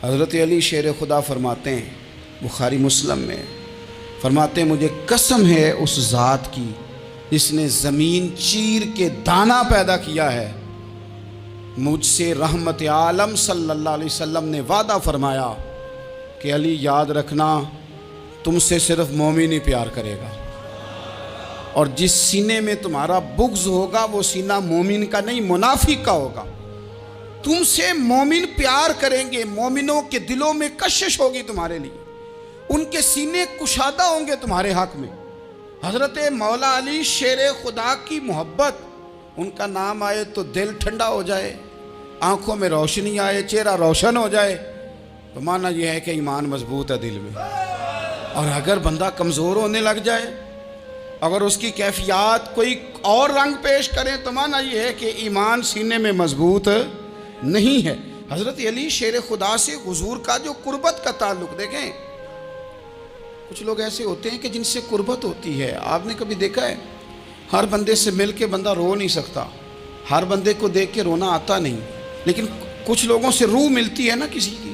حضرت علی شیر خدا فرماتے ہیں بخاری مسلم میں، فرماتے ہیں مجھے قسم ہے اس ذات کی جس نے زمین چیر کے دانہ پیدا کیا ہے، مجھ سے رحمت عالم صلی اللہ علیہ وسلم نے وعدہ فرمایا کہ علی یاد رکھنا تم سے صرف مومن ہی پیار کرے گا، اور جس سینے میں تمہارا بغض ہوگا وہ سینہ مومن کا نہیں منافق کا ہوگا۔ تم سے مومن پیار کریں گے، مومنوں کے دلوں میں کشش ہوگی تمہارے لیے، ان کے سینے کشادہ ہوں گے تمہارے حق میں۔ حضرت مولا علی شیر خدا کی محبت، ان کا نام آئے تو دل ٹھنڈا ہو جائے، آنکھوں میں روشنی آئے، چہرہ روشن ہو جائے، تو معنی یہ ہے کہ ایمان مضبوط ہے دل میں۔ اور اگر بندہ کمزور ہونے لگ جائے، اگر اس کی کیفیات کوئی اور رنگ پیش کریں، تو معنی یہ ہے کہ ایمان سینے میں مضبوط نہیں ہے۔ حضرت علی شیر خدا سے حضور کا جو قربت کا تعلق دیکھیں، کچھ لوگ ایسے ہوتے ہیں کہ جن سے قربت ہوتی ہے، آپ نے کبھی دیکھا ہے ہر بندے سے مل کے بندہ رو نہیں سکتا، ہر بندے کو دیکھ کے رونا آتا نہیں، لیکن کچھ لوگوں سے روح ملتی ہے نا کسی کی،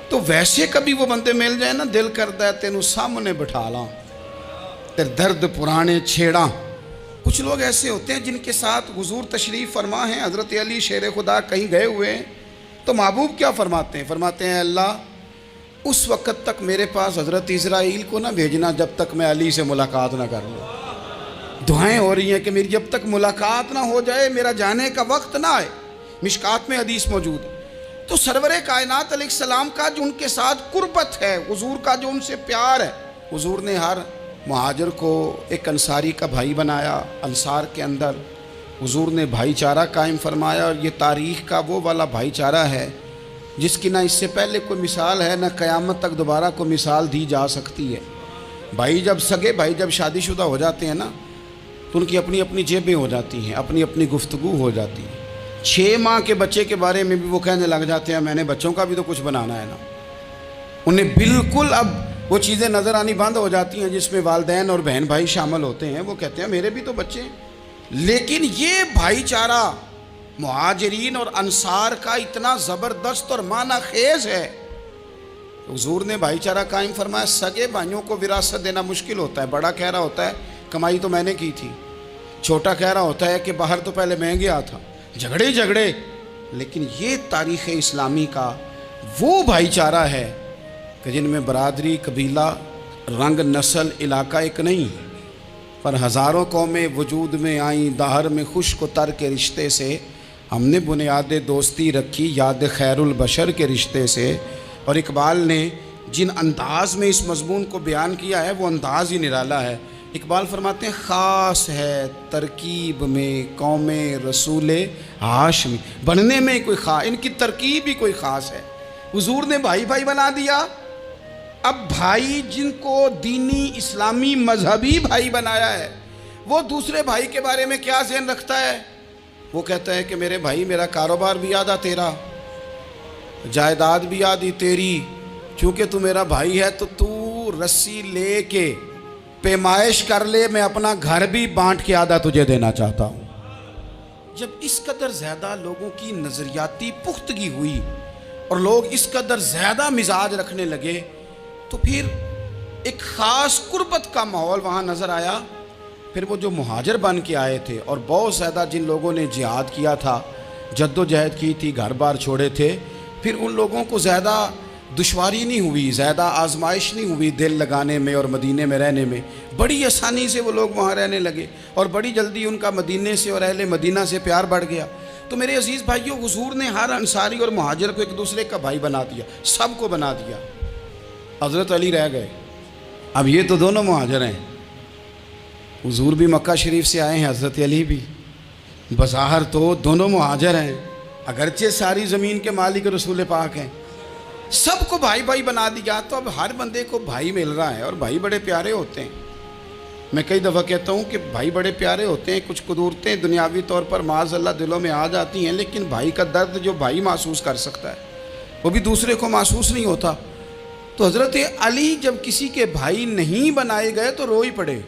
تو ویسے کبھی وہ بندے مل جائیں نا، دل کرتا ہے تینوں سامنے بٹھا لاں، تیرے درد پرانے چھیڑاں۔ کچھ لوگ ایسے ہوتے ہیں جن کے ساتھ حضور تشریف فرما ہیں، حضرت علی شیر خدا کہیں گئے ہوئے ہیں، تو محبوب کیا فرماتے ہیں؟ فرماتے ہیں اللہ اس وقت تک میرے پاس حضرت اسرائیل کو نہ بھیجنا جب تک میں علی سے ملاقات نہ کر لوں۔ دعائیں ہو رہی ہیں کہ میری جب تک ملاقات نہ ہو جائے، میرا جانے کا وقت نہ آئے۔ مشکات میں حدیث موجود ہے۔ تو سرور کائنات علیہ السلام کا جو ان کے ساتھ قربت ہے، حضور کا جو ان سے پیار ہے، حضور نے ہر مہاجر کو ایک انصاری کا بھائی بنایا، انصار کے اندر حضور نے بھائی چارہ قائم فرمایا، اور یہ تاریخ کا وہ والا بھائی چارہ ہے جس کی نہ اس سے پہلے کوئی مثال ہے، نہ قیامت تک دوبارہ کوئی مثال دی جا سکتی ہے۔ بھائی جب سگے بھائی جب شادی شدہ ہو جاتے ہیں نا، تو ان کی اپنی اپنی جیبیں ہو جاتی ہیں، اپنی اپنی گفتگو ہو جاتی ہے۔ 6 ماہ کے بچے کے بارے میں بھی وہ کہنے لگ جاتے ہیں میں نے بچوں کا بھی تو کچھ بنانا ہے نا۔ انہیں بالکل اب وہ چیزیں نظر آنی بند ہو جاتی ہیں جس میں والدین اور بہن بھائی شامل ہوتے ہیں، وہ کہتے ہیں میرے بھی تو بچے ہیں۔ لیکن یہ بھائی چارہ مہاجرین اور انصار کا اتنا زبردست اور معنی خیز ہے، حضور نے بھائی چارہ قائم فرمایا۔ سگے بھائیوں کو وراثت دینا مشکل ہوتا ہے، بڑا کہہ رہا ہوتا ہے کمائی تو میں نے کی تھی، چھوٹا کہہ رہا ہوتا ہے کہ باہر تو پہلے میں گیا تھا، جھگڑے، لیکن یہ تاریخ اسلامی کا وہ بھائی چارہ ہے کہ جن میں برادری، قبیلہ، رنگ، نسل، علاقہ ایک نہیں، پر ہزاروں قومیں وجود میں آئیں، دہر میں خشک و تر کے رشتے سے ہم نے بنیاد دوستی رکھی، یاد خیر البشر کے رشتے سے۔ اور اقبال نے جن انداز میں اس مضمون کو بیان کیا ہے وہ انداز ہی نرالا ہے۔ اقبال فرماتے ہیں خاص ہے ترکیب میں قوم رسول ہاشمی، بننے میں کوئی خاص، ان کی ترکیب ہی کوئی خاص ہے۔ حضور نے بھائی بھائی بنا دیا۔ اب بھائی جن کو دینی اسلامی مذہبی بھائی بنایا ہے، وہ دوسرے بھائی کے بارے میں کیا ذہن رکھتا ہے؟ وہ کہتا ہے کہ میرے بھائی میرا کاروبار بھی آدھا تیرا، جائیداد بھی آدھی تیری، چونکہ تو میرا بھائی ہے تو تو رسی لے کے پیمائش کر لے، میں اپنا گھر بھی بانٹ کے آدھا تجھے دینا چاہتا ہوں۔ جب اس قدر زیادہ لوگوں کی نظریاتی پختگی ہوئی اور لوگ اس قدر زیادہ مزاج رکھنے لگے، تو پھر ایک خاص قربت کا ماحول وہاں نظر آیا۔ پھر وہ جو مہاجر بن کے آئے تھے اور بہت زیادہ جن لوگوں نے جہاد کیا تھا، جد و جہد کی تھی، گھر بار چھوڑے تھے، پھر ان لوگوں کو زیادہ دشواری نہیں ہوئی، زیادہ آزمائش نہیں ہوئی دل لگانے میں اور مدینے میں رہنے میں، بڑی آسانی سے وہ لوگ وہاں رہنے لگے، اور بڑی جلدی ان کا مدینے سے اور اہل مدینہ سے پیار بڑھ گیا۔ تو میرے عزیز بھائیوں، حضور نے ہر انصاری اور مہاجر کو ایک دوسرے کا بھائی بنا دیا، سب کو بنا دیا۔ حضرت علی رہ گئے، اب یہ تو دونوں مہاجر ہیں، حضور بھی مکہ شریف سے آئے ہیں، حضرت علی بھی، بظاہر تو دونوں مہاجر ہیں، اگرچہ ساری زمین کے مالک رسول پاک ہیں، سب کو بھائی بھائی بنا دیا۔ تو اب ہر بندے کو بھائی مل رہا ہے، اور بھائی بڑے پیارے ہوتے ہیں۔ میں کئی دفعہ کہتا ہوں کہ بھائی بڑے پیارے ہوتے ہیں، کچھ قدورتیں دنیاوی طور پر معاذ اللہ دلوں میں آ جاتی ہیں، لیکن بھائی کا درد جو بھائی محسوس کر سکتا ہے وہ بھی دوسرے کو محسوس نہیں ہوتا۔ تو حضرت علی جب کسی کے بھائی نہیں بنائے گئے تو رو ہی پڑے،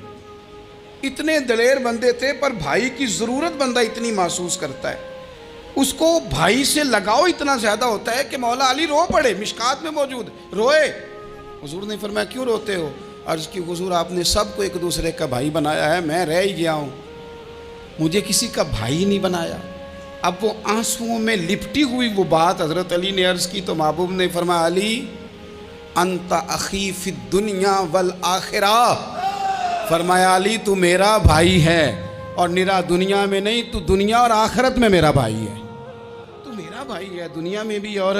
اتنے دلیر بندے تھے، پر بھائی کی ضرورت بندہ اتنی محسوس کرتا ہے۔ اس کو بھائی سے لگاؤ اتنا زیادہ ہوتا ہے کہ مولا علی رو پڑے، مشکات میں موجود روئے۔ حضور نے فرمایا کیوں روتے ہو؟ عرض کی حضور آپ نے سب کو ایک دوسرے کا بھائی بنایا ہے، میں رہ ہی گیا ہوں، مجھے کسی کا بھائی نہیں بنایا۔ اب وہ آنسوؤں میں لپٹی ہوئی وہ بات حضرت علی نے عرض کی تو محبوب نے فرمایا علی انت اخی فی الدنیا والآخرہ، فرمایا علی تو میرا بھائی ہے اور نرا دنیا میں نہیں، تو دنیا اور آخرت میں میرا بھائی ہے، تو میرا بھائی ہے دنیا میں بھی اور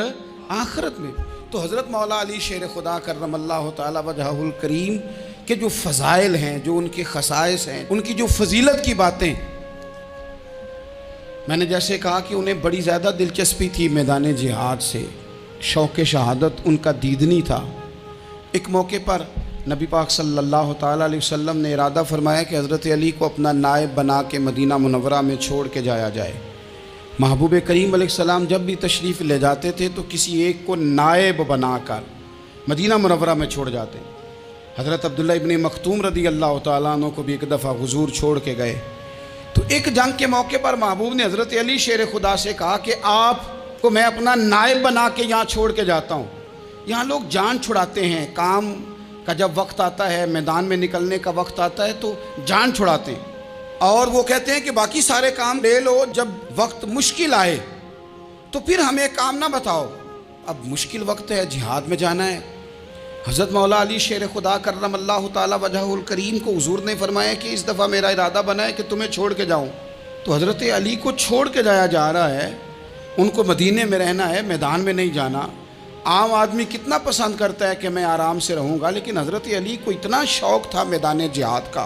آخرت میں بھی۔ تو حضرت مولا علی شیر خدا کرم اللہ تعالی وجہہ الکریم کے جو فضائل ہیں، جو ان کے خصائص ہیں، ان کی جو فضیلت کی باتیں، میں نے جیسے کہا کہ انہیں بڑی زیادہ دلچسپی تھی میدان جہاد سے، شوق شہادت ان کا دیدنی تھا۔ ایک موقع پر نبی پاک صلی اللہ تعالیٰ علیہ وسلم نے ارادہ فرمایا کہ حضرت علی کو اپنا نائب بنا کے مدینہ منورہ میں چھوڑ کے جایا جائے۔ محبوب کریم علیہ السلام جب بھی تشریف لے جاتے تھے تو کسی ایک کو نائب بنا کر مدینہ منورہ میں چھوڑ جاتے۔ حضرت عبداللہ ابن مختوم رضی اللہ تعالیٰ عنہ کو بھی ایک دفعہ حضور چھوڑ کے گئے، تو ایک جنگ کے موقع پر محبوب نے حضرت علی شیر خدا سے کہا کہ آپ کو میں اپنا نائب بنا کے یہاں چھوڑ کے جاتا ہوں۔ یہاں لوگ جان چھڑاتے ہیں، کام کا جب وقت آتا ہے، میدان میں نکلنے کا وقت آتا ہے تو جان چھڑاتے ہیں، اور وہ کہتے ہیں کہ باقی سارے کام لے لو، جب وقت مشکل آئے تو پھر ہمیں کام نہ بتاؤ۔ اب مشکل وقت ہے، جہاد میں جانا ہے۔ حضرت مولا علی شیر خدا کرم اللہ تعالی وجہہ الکریم کو حضور نے فرمایا کہ اس دفعہ میرا ارادہ بنا ہے کہ تمہیں چھوڑ کے جاؤں۔ تو حضرت علی کو چھوڑ کے جایا جا رہا ہے، ان کو مدینے میں رہنا ہے، میدان میں نہیں جانا۔ عام آدمی کتنا پسند کرتا ہے کہ میں آرام سے رہوں گا، لیکن حضرت علی کو اتنا شوق تھا میدان جہاد کا،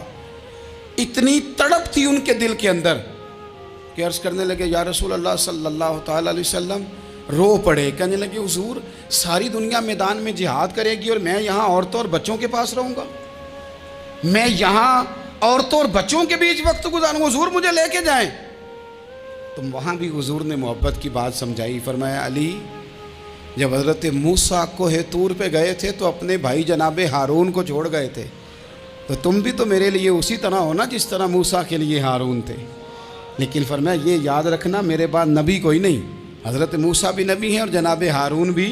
اتنی تڑپ تھی ان کے دل کے اندر کہ عرض کرنے لگے یا رسول اللہ صلی اللہ تعالی علیہ وسلم، رو پڑے، کہنے لگے حضور ساری دنیا میدان میں جہاد کرے گی اور میں یہاں عورتوں اور بچوں کے پاس رہوں گا، میں یہاں عورتوں اور بچوں کے بیچ وقت گزاروں، حضور مجھے لے کے جائیں۔ تو وہاں بھی حضور نے محبت کی بات سمجھائی، فرمایا علی جب حضرت موسیٰ کوہ طور پہ گئے تھے تو اپنے بھائی جناب ہارون کو چھوڑ گئے تھے، تو تم بھی تو میرے لیے اسی طرح ہونا جس طرح موسیٰ کے لیے ہارون تھے، لیکن فرمایا یہ یاد رکھنا میرے بعد نبی کوئی نہیں، حضرت موسیٰ بھی نبی ہیں اور جناب ہارون بھی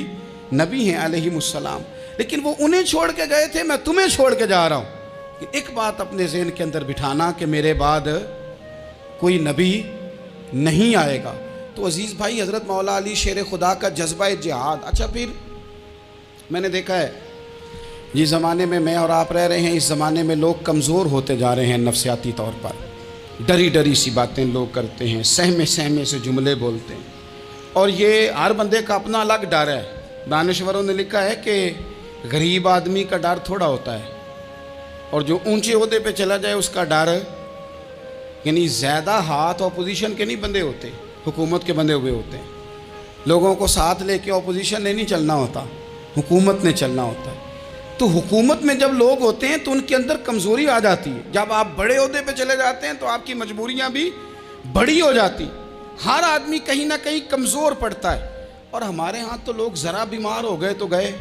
نبی ہیں علیہم السلام، لیکن وہ انہیں چھوڑ کے گئے تھے، میں تمہیں چھوڑ کے جا رہا ہوں۔ ایک بات اپنے ذہن کے اندر بٹھانا کہ میرے بعد کوئی نبی نہیں آئے گا۔ تو عزیز بھائی حضرت مولا علی شیر خدا کا جذبہ جہاد، اچھا پھر میں نے دیکھا ہے جس زمانے میں میں اور آپ رہ رہے ہیں، اس زمانے میں لوگ کمزور ہوتے جا رہے ہیں نفسیاتی طور پر، ڈری ڈری سی باتیں لوگ کرتے ہیں، سہمے سہمے سے جملے بولتے ہیں، اور یہ ہر بندے کا اپنا الگ ڈر ہے۔ دانشوروں نے لکھا ہے کہ غریب آدمی کا ڈر تھوڑا ہوتا ہے اور جو اونچے عہدے پہ چلا جائے اس کا ڈر، یعنی زیادہ ہاتھ اپوزیشن کے نہیں بندے ہوتے، حکومت کے بندے ہوئے ہوتے ہیں۔ لوگوں کو ساتھ لے کے اپوزیشن نے نہیں چلنا ہوتا، حکومت نے چلنا ہوتا ہے۔ تو حکومت میں جب لوگ ہوتے ہیں تو ان کے اندر کمزوری آ جاتی ہے، جب آپ بڑے عہدے پہ چلے جاتے ہیں تو آپ کی مجبوریاں بھی بڑی ہو جاتی، ہر آدمی کہیں نہ کہیں کمزور پڑتا ہے۔ اور ہمارے ہاں تو لوگ ذرا بیمار ہو گئے تو گئے،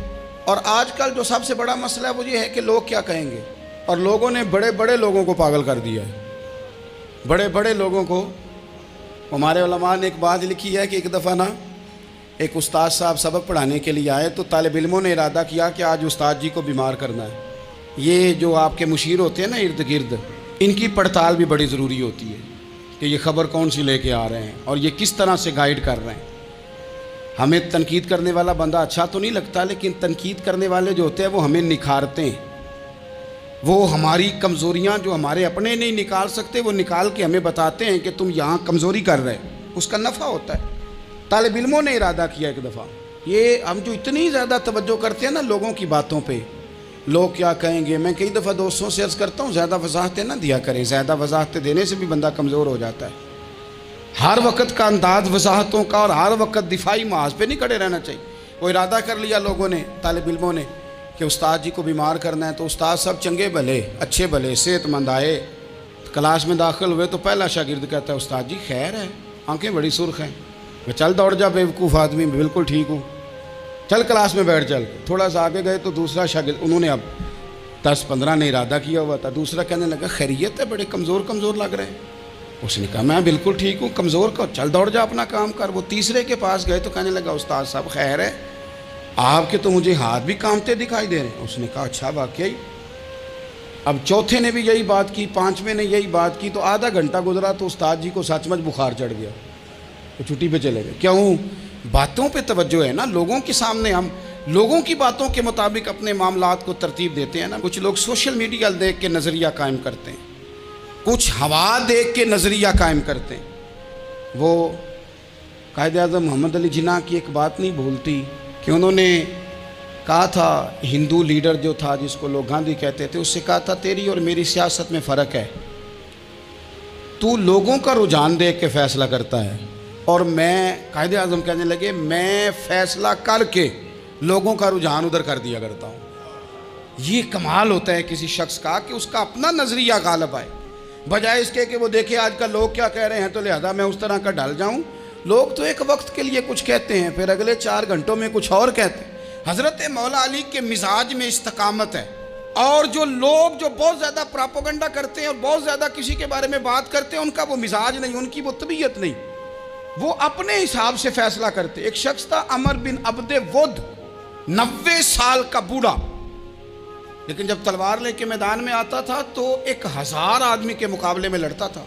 اور آج کل جو سب سے بڑا مسئلہ ہے وہ یہ ہے کہ لوگ کیا کہیں گے، اور لوگوں نے بڑے بڑے لوگوں کو پاگل کر دیا ہے، بڑے بڑے لوگوں کو۔ ہمارے علماء نے ایک بات لکھی ہے کہ ایک دفعہ نا ایک استاد صاحب سبق پڑھانے کے لیے آئے تو طالب علموں نے ارادہ کیا کہ آج استاد جی کو بیمار کرنا ہے۔ یہ جو آپ کے مشیر ہوتے ہیں نا ارد گرد، ان کی پڑتال بھی بڑی ضروری ہوتی ہے کہ یہ خبر کون سی لے کے آ رہے ہیں اور یہ کس طرح سے گائیڈ کر رہے ہیں۔ ہمیں تنقید کرنے والا بندہ اچھا تو نہیں لگتا، لیکن تنقید کرنے والے جو ہوتے ہیں وہ ہمیں نکھارتے ہیں، وہ ہماری کمزوریاں جو ہمارے اپنے نہیں نکال سکتے وہ نکال کے ہمیں بتاتے ہیں کہ تم یہاں کمزوری کر رہے، اس کا نفع ہوتا ہے۔ طالب علموں نے ارادہ کیا ایک دفعہ، یہ ہم جو اتنی زیادہ توجہ کرتے ہیں نا لوگوں کی باتوں پہ، لوگ کیا کہیں گے، میں کئی دفعہ دوستوں سے عرض کرتا ہوں زیادہ وضاحتیں نہ دیا کریں، زیادہ وضاحتیں دینے سے بھی بندہ کمزور ہو جاتا ہے۔ ہر وقت کا انداز وضاحتوں کا اور ہر وقت دفاعی محاذ پہ نہیں کھڑے رہنا چاہیے۔ وہ ارادہ کر لیا لوگوں نے، طالب علموں نے، کہ استاد جی کو بیمار کرنا ہے، تو استاد سب چنگے بھلے اچھے بھلے صحت مند آئے، کلاس میں داخل ہوئے تو پہلا شاگرد کہتا ہے استاد جی خیر ہے، آنکھیں بڑی سرخ ہیں۔ میں چل دوڑ جا بیوقوف آدمی، بالکل ٹھیک ہوں، چل کلاس میں بیٹھ چل۔ تھوڑا سا آگے گئے تو دوسرا شاگرد، انہوں نے اب 10-15 نے ارادہ کیا ہوا تھا، دوسرا کہنے لگا خیریت ہے، بڑے کمزور کمزور لگ رہے ہیں۔ اس نے کہا میں بالکل ٹھیک ہوں، کمزور کو چل دوڑ جا اپنا کام کر۔ وہ تیسرے کے پاس گئے تو کہنے لگا استاد صاحب خیر ہے، آپ کے تو مجھے ہاتھ بھی کانپتے دکھائی دے رہے ہیں۔ اس نے کہا اچھا واقعی؟ اب چوتھے نے بھی یہی بات کی، پانچویں نے یہی بات کی، تو آدھا گھنٹہ گزرا تو استاد جی کو سچ مچ بخار چڑھ گیا، وہ چھٹی پہ چلے گئے۔ کیوں؟ باتوں پہ توجہ ہے نا، لوگوں کے سامنے ہم لوگوں کی باتوں کے مطابق اپنے معاملات کو ترتیب دیتے ہیں نا۔ کچھ لوگ سوشل میڈیا دیکھ کے نظریہ قائم کرتے ہیں، کچھ ہوا دیکھ کے نظریہ قائم کرتے ہیں۔ وہ قائد اعظم محمد علی جناح کی ایک بات نہیں بھولتی کہ انہوں نے کہا تھا، ہندو لیڈر جو تھا جس کو لوگ گاندھی کہتے تھے، اس سے کہا تھا تیری اور میری سیاست میں فرق ہے، تو لوگوں کا رجحان دیکھ کے فیصلہ کرتا ہے، اور میں قائد اعظم کہنے لگے میں فیصلہ کر کے لوگوں کا رجحان ادھر کر دیا کرتا ہوں۔ یہ کمال ہوتا ہے کسی شخص کا کہ اس کا اپنا نظریہ غالب آئے، بجائے اس کے کہ وہ دیکھے آج کل لوگ کیا کہہ رہے ہیں تو لہذا میں اس طرح کا ڈھل جاؤں۔ لوگ تو ایک وقت کے لیے کچھ کہتے ہیں، پھر اگلے 4 گھنٹوں میں کچھ اور کہتے ہیں۔ حضرت مولا علی کے مزاج میں استقامت ہے، اور جو لوگ جو بہت زیادہ پراپوگنڈا کرتے ہیں اور بہت زیادہ کسی کے بارے میں بات کرتے ہیں، ان کا وہ مزاج نہیں، ان کی وہ طبیعت نہیں، وہ اپنے حساب سے فیصلہ کرتے۔ ایک شخص تھا عمر بن عبد ود، 90 سال کا بوڑھا، لیکن جب تلوار لے کے میدان میں آتا تھا تو 1000 آدمی کے مقابلے میں لڑتا تھا،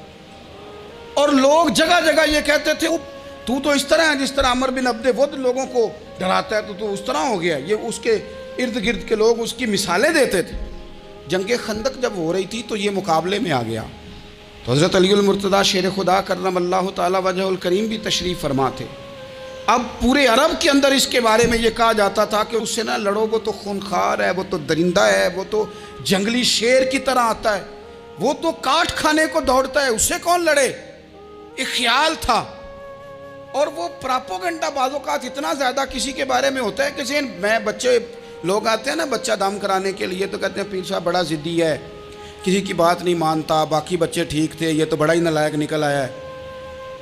اور لوگ جگہ جگہ یہ کہتے تھے تو اس طرح ہے جس طرح عمر بن عبد ود لوگوں کو ڈراتا ہے، تو اس طرح ہو گیا۔ یہ اس کے ارد گرد کے لوگ اس کی مثالیں دیتے تھے۔ جنگ خندق جب ہو رہی تھی تو یہ مقابلے میں آ گیا، تو حضرت علی المرتضیٰ شیر خدا کرم اللہ تعالی وجہ الکریم بھی تشریف فرما تھے۔ اب پورے عرب کے اندر اس کے بارے میں یہ کہا جاتا تھا کہ اس سے نہ لڑو، وہ تو خونخوار ہے، وہ تو درندہ ہے، وہ تو جنگلی شیر کی طرح آتا ہے، وہ تو کاٹ کھانے کو دوڑتا ہے، اس سے کون لڑے؟ ایک خیال تھا۔ اور وہ پراپوگنڈا بعض اوقات اتنا زیادہ کسی کے بارے میں ہوتا ہے کہ ذہن میں بچے لوگ آتے ہیں نا بچہ دم کرانے کے لیے، تو کہتے ہیں پیر صاحب بڑا ضدی ہے، کسی کی بات نہیں مانتا، باقی بچے ٹھیک تھے، یہ تو بڑا ہی نالائق نکل آیا ہے۔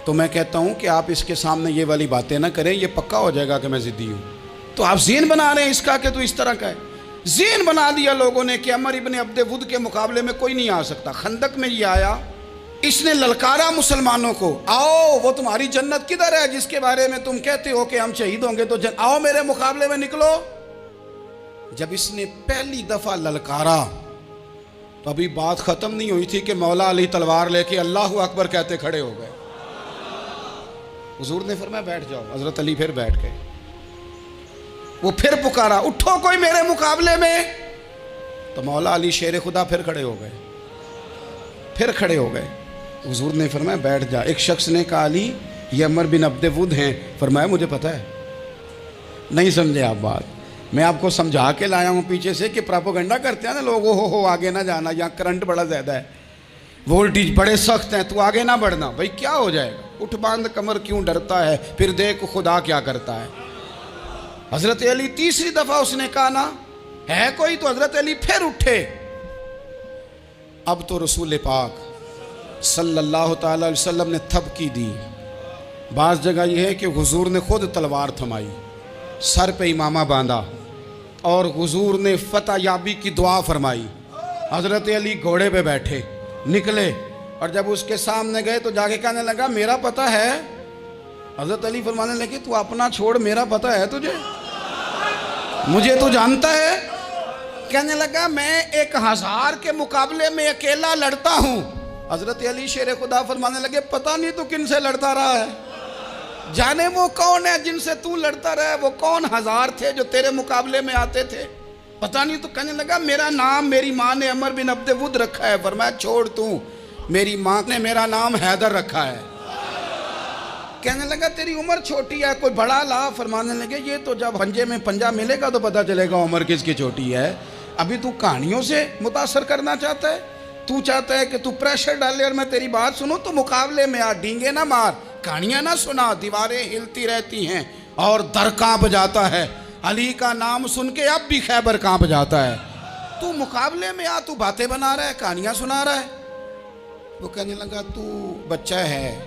تو میں کہتا ہوں کہ آپ اس کے سامنے یہ والی باتیں نہ کریں، یہ پکا ہو جائے گا کہ میں ضدی ہوں۔ تو آپ ذہن بنا رہے ہیں اس کا کہ تو اس طرح کا ہے۔ ذہن بنا دیا لوگوں نے کہ عمر ابن عبد ود کے مقابلے میں کوئی نہیں آ سکتا۔ خندق میں یہ آیا، اس نے للکارا مسلمانوں کو، آؤ وہ تمہاری جنت کدھر ہے جس کے بارے میں تم کہتے ہو کہ ہم شہید ہوں گے، تو آؤ میرے مقابلے میں نکلو۔ جب اس نے پہلی دفعہ للکارا تو ابھی بات ختم نہیں ہوئی تھی کہ مولا علی تلوار لے کے اللہ اکبر کہتے کھڑے ہو گئے۔ حضور نے فرمایا بیٹھ جاؤ، حضرت علی پھر بیٹھ گئے۔ وہ پھر پکارا اٹھو کوئی میرے مقابلے میں، تو مولا علی شیر خدا پھر کھڑے ہو گئے، پھر کھڑے ہو گئے۔ حضور نے فرمایا بیٹھ جا۔ ایک شخص نے کہا علی یہ عمر بن عبد ود ہیں، فرمایا مجھے پتہ ہے۔ نہیں سمجھے آپ بات، میں آپ کو سمجھا کے لایا ہوں پیچھے سے کہ پراپوگنڈا کرتے ہیں نا لوگ، ہو آگے نہ جانا، یہاں کرنٹ بڑا زیادہ ہے، وولٹیج بڑے سخت ہیں، تو آگے نہ بڑھنا۔ بھائی کیا ہو جائے گا، اٹھ باندھ کمر کیوں ڈرتا ہے، پھر دیکھ خدا کیا کرتا ہے۔ حضرت علی تیسری دفعہ اس نے کہا نا ہے کوئی، تو حضرت علی پھر اٹھے۔ اب تو رسول پاک صلی اللہ تعالی علیہ وسلم نے تھپکی دی۔ بعض جگہ یہ ہے کہ حضور نے خود تلوار تھمائی، سر پہ امامہ باندھا، اور حضور نے فتح یابی کی دعا فرمائی۔ حضرت علی گھوڑے پہ بیٹھے نکلے، اور جب اس کے سامنے گئے تو جا کے کہنے لگا میرا پتہ ہے۔ حضرت علی فرمانے لگے تو اپنا چھوڑ، میرا پتہ ہے تجھے، مجھے تو جانتا ہے۔ کہنے لگا میں 1000 کے مقابلے میں اکیلا لڑتا ہوں۔ حضرت علی شیر خدا فرمانے لگے پتہ نہیں تو کن سے لڑتا رہا ہے، جانے وہ کون ہے جن سے تو لڑتا رہا ہے، وہ کون 1000 تھے جو تیرے مقابلے میں آتے تھے، پتہ نہیں۔ تو کہنے لگا میرا نام میری ماں نے عمر بن عبد ود رکھا ہے۔ فرمایا چھوڑ تو، میری ماں نے میرا نام حیدر رکھا ہے۔ کہنے لگا تیری عمر چھوٹی ہے، کوئی بڑا لا۔ فرمانے لگے یہ تو جب پنجے میں پنجہ ملے گا تو پتہ چلے گا عمر کس کی چھوٹی ہے، ابھی تو کہانیوں سے متاثر کرنا چاہتا ہے، تو چاہتا ہے کہ تو پریشر ڈالے اور میں تیری بات سنوں، تو مقابلے میں آ، ڈینگے نہ مار، کہانیاں نہ سنا، دیواریں ہلتی رہتی ہیں اور در کانپ جاتا ہے۔ علی کا نام سن کے اب بھی خیبر کانپ جاتا ہے۔ تو مقابلے میں آ، تو باتیں بنا رہا ہے، کہانیاں سنا رہا ہے۔ وہ کہنے لگا تو بچہ ہے،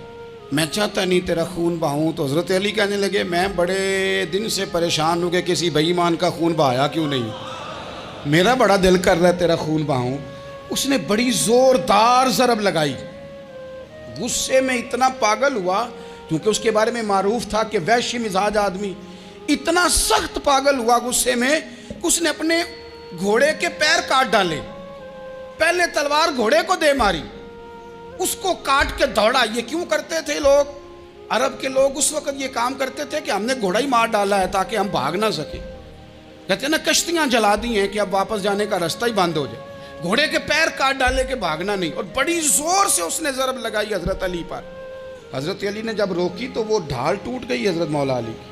میں چاہتا نہیں تیرا خون بہاؤں۔ تو حضرت علی کہنے لگے میں بڑے دن سے پریشان ہوں کہ کسی بے ایمان کا خون بہایا کیوں نہیں، میرا بڑا دل کر رہا ہے تیرا خون بہاؤں۔ اس نے بڑی زوردار ضرب لگائی، غصے میں اتنا پاگل ہوا، کیونکہ اس کے بارے میں معروف تھا کہ وحشی مزاج آدمی، اتنا سخت پاگل ہوا غصے میں کہ اس نے اپنے گھوڑے کے پیر کاٹ ڈالے، پہلے تلوار گھوڑے کو دے ماری، اس کو کاٹ کے دوڑا۔ یہ کیوں کرتے تھے لوگ؟ عرب کے لوگ اس وقت یہ کام کرتے تھے کہ ہم نے گھوڑا ہی مار ڈالا ہے تاکہ ہم بھاگ نہ سکیں۔ کہتے ہیں نا کشتیاں جلا دی ہیں کہ اب واپس جانے کا راستہ ہی بند ہو جائے، گھوڑے کے پیر کاٹ ڈالے کہ بھاگنا نہیں، اور بڑی زور سے اس نے ضرب لگائی حضرت علی پر۔ حضرت علی نے جب روکی تو وہ ڈھال ٹوٹ گئی حضرت مولا علی کی،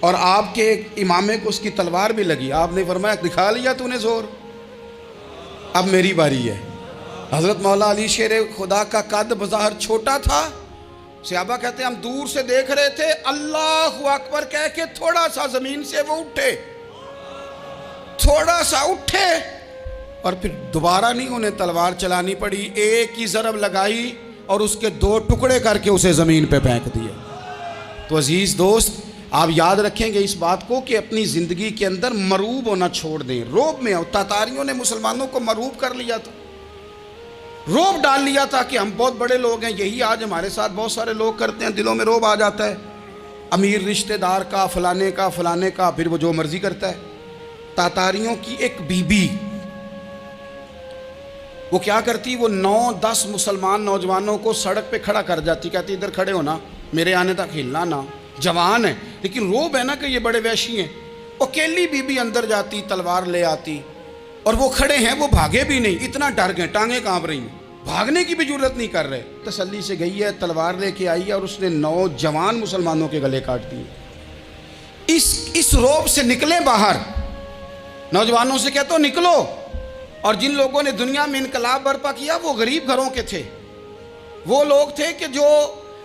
اور آپ کے امامے کو اس کی تلوار بھی لگی۔ آپ نے فرمایا دکھا لیا تو نے زور، اب میری باری ہے۔ حضرت مولا علی شیر خدا کا قد بظاہر چھوٹا تھا، صحابہ کہتے ہیں ہم دور سے دیکھ رہے تھے، اللہ اکبر کہہ کے تھوڑا سا زمین سے وہ اٹھے، تھوڑا سا اٹھے، اور پھر دوبارہ نہیں انہیں تلوار چلانی پڑی، ایک ہی ضرب لگائی اور اس کے 2 ٹکڑے کر کے اسے زمین پہ پھینک دیے۔ تو عزیز دوست، آپ یاد رکھیں گے اس بات کو کہ اپنی زندگی کے اندر مروب ہونا چھوڑ دیں۔ روب میں تاتاریوں نے مسلمانوں کو مروب کر لیا تھا، روب ڈال لیا تھا کہ ہم بہت بڑے لوگ ہیں۔ یہی آج ہمارے ساتھ بہت سارے لوگ کرتے ہیں، دلوں میں روب آ جاتا ہے، امیر رشتہ دار کا، فلانے کا، فلانے کا، پھر وہ جو مرضی کرتا ہے۔ تاتاریوں کی ایک بی بی، وہ کیا کرتی، وہ 9-10 مسلمان نوجوانوں کو سڑک پہ کھڑا کر جاتی، کہتی ادھر کھڑے ہونا، میرے آنے تک ہلنا نہ، جوان ہے لیکن روب ہے نا کہ یہ بڑے وحشی ہیں۔ اکیلی بی بی اندر جاتی، تلوار لے آتی، اور وہ کھڑے ہیں، وہ بھاگے بھی نہیں، اتنا ڈر گئے، ٹانگیں کانپ رہی ہیں، بھاگنے کی بھی جرت نہیں کر رہے۔ تسلی سے گئی ہے، تلوار لے کے آئی ہے، اور اس نے 9 جوان مسلمانوں کے گلے کاٹ دیے۔ اس روب سے نکلیں باہر، نوجوانوں سے کہتا ہوں نکلو۔ اور جن لوگوں نے دنیا میں انقلاب برپا کیا وہ غریب گھروں کے تھے، وہ لوگ تھے کہ جو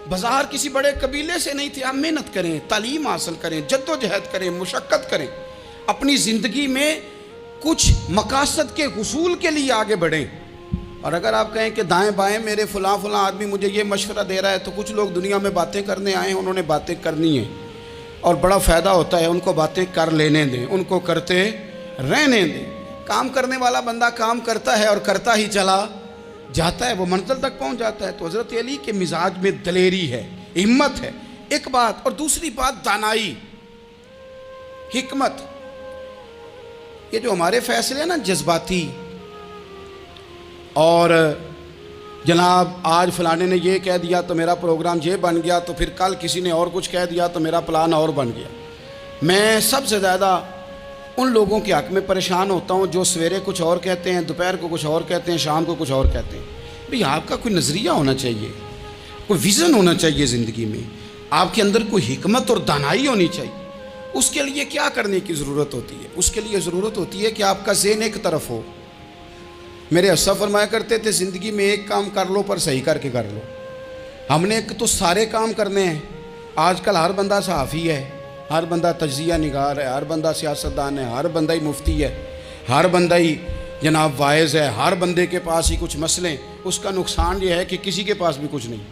بظاہر کسی بڑے قبیلے سے نہیں تھے۔ آپ محنت کریں، تعلیم حاصل کریں، جد و جہد کریں، مشقت کریں، اپنی زندگی میں کچھ مقاصد کے حصول کے لیے آگے بڑھیں۔ اور اگر آپ کہیں کہ دائیں بائیں میرے فلاں آدمی مجھے یہ مشورہ دے رہا ہے، تو کچھ لوگ دنیا میں باتیں کرنے آئے ہیں، انہوں نے باتیں کرنی ہیں اور بڑا فائدہ ہوتا ہے، ان کو باتیں کر لینے دیں، ان کو کرتے رہنے دیں۔ کام کرنے والا بندہ کام کرتا ہے اور کرتا ہی چلا جاتا ہے، وہ منزل تک پہنچ جاتا ہے۔ تو حضرت علی کے مزاج میں دلیری ہے، ہمت ہے، ایک بات، اور دوسری بات دانائی، حکمت۔ یہ جو ہمارے فیصلے ہیں نا جذباتی، اور جناب آج فلانے نے یہ کہہ دیا تو میرا پروگرام یہ بن گیا، تو پھر کل کسی نے اور کچھ کہہ دیا تو میرا پلان اور بن گیا۔ میں سب سے زیادہ ان لوگوں کے حق میں پریشان ہوتا ہوں جو سویرے کچھ اور کہتے ہیں، دوپہر کو کچھ اور کہتے ہیں، شام کو کچھ اور کہتے ہیں۔ بھئی آپ کا کوئی نظریہ ہونا چاہیے، کوئی ویژن ہونا چاہیے زندگی میں، آپ کے اندر کوئی حکمت اور دانائی ہونی چاہیے۔ اس کے لیے کیا کرنے کی ضرورت ہوتی ہے؟ اس کے لیے ضرورت ہوتی ہے کہ آپ کا ذہن ایک طرف ہو۔ میرے اسا فرمایا کرتے تھے زندگی میں ایک کام کر لو پر صحیح کر کے کر لو۔ ہم نے ایک تو سارے کام کرنے ہیں۔ آج کل ہر بندہ صحافی ہے، ہر بندہ تجزیہ نگار ہے، ہر بندہ سیاستدان ہے، ہر بندہ ہی مفتی ہے، ہر بندہ ہی جناب واعظ ہے، ہر بندے کے پاس ہی کچھ مسئلے۔ اس کا نقصان یہ ہے کہ کسی کے پاس بھی کچھ نہیں۔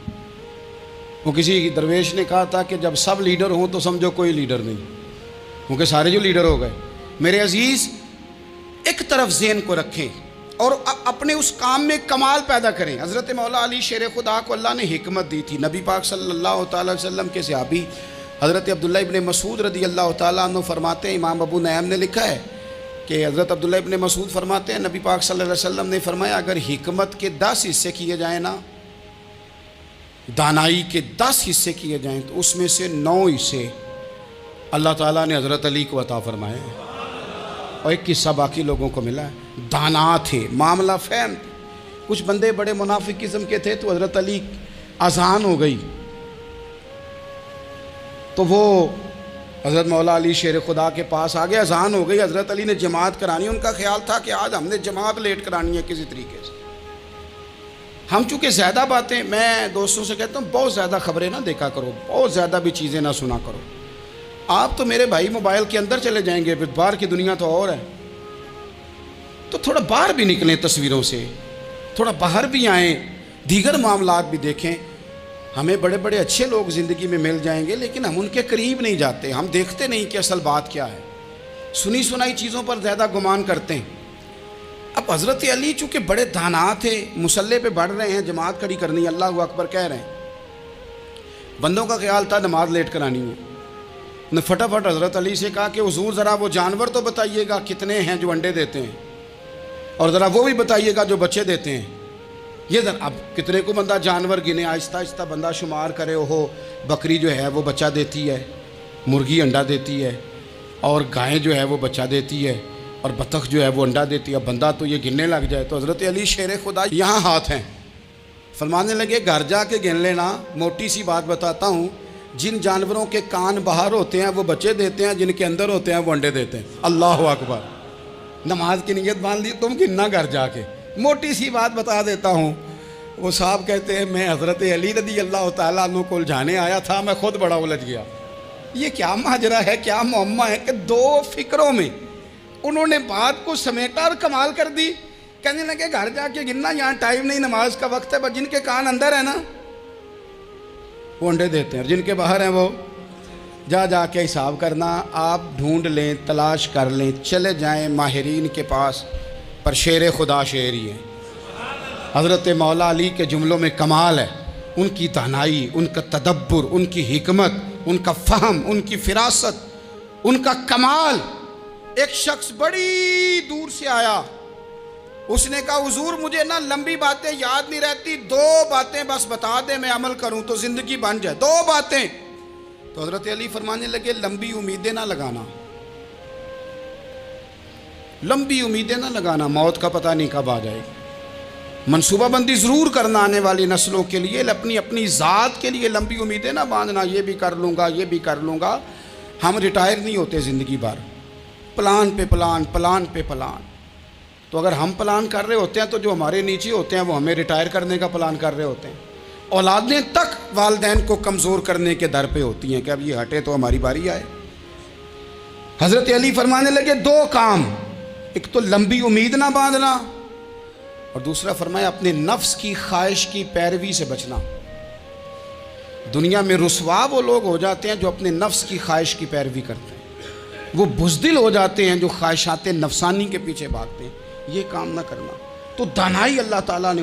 وہ کسی درویش نے کہا تھا کہ جب سب لیڈر ہوں تو سمجھو کوئی لیڈر نہیں، کیونکہ سارے جو لیڈر ہو گئے۔ میرے عزیز، ایک طرف ذہن کو رکھیں اور اپنے اس کام میں کمال پیدا کریں۔ حضرت مولا علی شیر خدا کو اللہ نے حکمت دی تھی۔ نبی پاک صلی اللہ تعالی وسلم کے صحابی حضرت عبداللہ ابن مسعود رضی اللہ تعالیٰ عنہ فرماتے ہیں، امام ابو نعیم نے لکھا ہے کہ حضرت عبداللہ ابن مسعود فرماتے ہیں نبی پاک صلی اللہ علیہ وسلم نے فرمایا اگر حکمت کے 10 حصے کیے جائیں نا، دانائی کے 10 حصے کیے جائیں، تو اس میں سے 9 حصے اللہ تعالیٰ نے حضرت علی کو عطا فرمائے ہیں، اور ایک حصہ باقی لوگوں کو ملا ہے۔ دانا تھے، معاملہ فہم تھے۔ کچھ بندے بڑے منافق قسم کے تھے، تو حضرت علی اذان ہو گئی تو وہ حضرت مولا علی شیر خدا کے پاس آگے، اذان ہو گئی، حضرت علی نے جماعت کرانی۔ ان کا خیال تھا کہ آج ہم نے جماعت لیٹ کرانی ہے کسی طریقے سے۔ ہم چونکہ زیادہ باتیں، میں دوستوں سے کہتا ہوں بہت زیادہ خبریں نہ دیکھا کرو، بہت زیادہ بھی چیزیں نہ سنا کرو۔ آپ تو میرے بھائی موبائل کے اندر چلے جائیں گے، پھر باہر کی دنیا تو اور ہے، تو تھوڑا باہر بھی نکلیں تصویروں سے، تھوڑا باہر بھی آئیں، دیگر معاملات بھی دیکھیں۔ ہمیں بڑے بڑے اچھے لوگ زندگی میں مل جائیں گے، لیکن ہم ان کے قریب نہیں جاتے، ہم دیکھتے نہیں کہ اصل بات کیا ہے، سنی سنائی چیزوں پر زیادہ گمان کرتے ہیں۔ اب اب حضرت علی چونکہ بڑے دانا تھے، مصلے پہ بڑھ رہے ہیں، جماعت کھڑی کرنی، اللہ اکبر کہہ رہے ہیں، بندوں کا خیال تھا نماز لیٹ کرانی ہے، نے فٹافٹ حضرت علی سے کہا کہ حضور ذرا وہ جانور تو بتائیے گا کتنے ہیں جو انڈے دیتے ہیں، اور ذرا وہ بھی بتائیے گا جو بچے دیتے ہیں۔ یہ ذرا اب کتنے کو بندہ جانور گنے، آہستہ آہستہ بندہ شمار کرے، وہ بکری جو ہے وہ بچہ دیتی ہے، مرغی انڈا دیتی ہے، اور گائیں جو ہے وہ بچہ دیتی ہے، اور بطخ جو ہے وہ انڈا دیتی ہے۔ بندہ تو یہ گننے لگ جائے تو حضرت علی شیر خدا یہاں ہاتھ ہیں، فرمانے لگے گھر جا کے گن لینا، موٹی سی بات بتاتا ہوں، جن جانوروں کے کان باہر ہوتے ہیں وہ بچے دیتے ہیں، جن کے اندر ہوتے ہیں وہ انڈے دیتے ہیں۔ اللہ اکبر، نماز کی نیت باندھ لی، تم گننا گھر جا کے۔ موٹی سی بات بتا دیتا ہوں، وہ صاحب کہتے ہیں میں حضرت علی رضی اللہ تعالیٰ عنہ کو الجھانے آیا تھا، میں خود بڑا الجھ گیا۔ یہ کیا ماجرا ہے، کیا معمہ ہے کہ دو فکروں میں انہوں نے بات کو سمیٹا اور کمال کر دی۔ کہنے لگے گھر جا کے گننا، یہاں ٹائم نہیں، نماز کا وقت ہے، بس جن کے کان اندر ہے نا وہ انڈے دیتے ہیں، اور جن کے باہر ہیں وہ جا کے حساب کرنا۔ آپ ڈھونڈ لیں، تلاش کر لیں، چلے جائیں ماہرین کے پاس، پر شیر خدا شیر ہی ہے۔ حضرت مولا علی کے جملوں میں کمال ہے، ان کی دانائی، ان کا تدبر، ان کی حکمت، ان کا فہم، ان کی فراست، ان کا کمال۔ ایک شخص بڑی دور سے آیا، اس نے کہا حضور مجھے نا لمبی باتیں یاد نہیں رہتی، 2 باتیں بس بتا دیں میں عمل کروں تو زندگی بن جائے، 2 باتیں۔ تو حضرت علی فرمانے لگے لمبی امیدیں نہ لگانا، لمبی امیدیں نہ لگانا، موت کا پتہ نہیں کب آ جائے گی۔ منصوبہ بندی ضرور کرنا آنے والی نسلوں کے لیے، اپنی ذات کے لیے لمبی امیدیں نہ باندھنا، یہ بھی کر لوں گا، یہ بھی کر لوں گا۔ ہم ریٹائر نہیں ہوتے زندگی بھر، پلان پہ پلان، پلان پہ پلان۔ تو اگر ہم پلان کر رہے ہوتے ہیں تو جو ہمارے نیچے ہوتے ہیں وہ ہمیں ریٹائر کرنے کا پلان کر رہے ہوتے ہیں۔ اولادیں تک والدین کو کمزور کرنے کے در پہ ہوتی ہیں کہ اب یہ ہٹے تو ہماری باری آئے۔ حضرت علی فرمانے لگے 2 کام، ایک تو لمبی امید نہ باندھنا، اور دوسرا فرمایا اپنے نفس کی خواہش کی پیروی سے بچنا۔ دنیا میں رسوا وہ لوگ ہو جاتے ہیں جو اپنے نفس کی خواہش کی پیروی کرتے ہیں، وہ بزدل ہو جاتے ہیں جو خواہشات نفسانی کے پیچھے بھاگتے ہیں۔ یہ کام نہ کرنا۔ تو دانائی اللہ تعالیٰ نے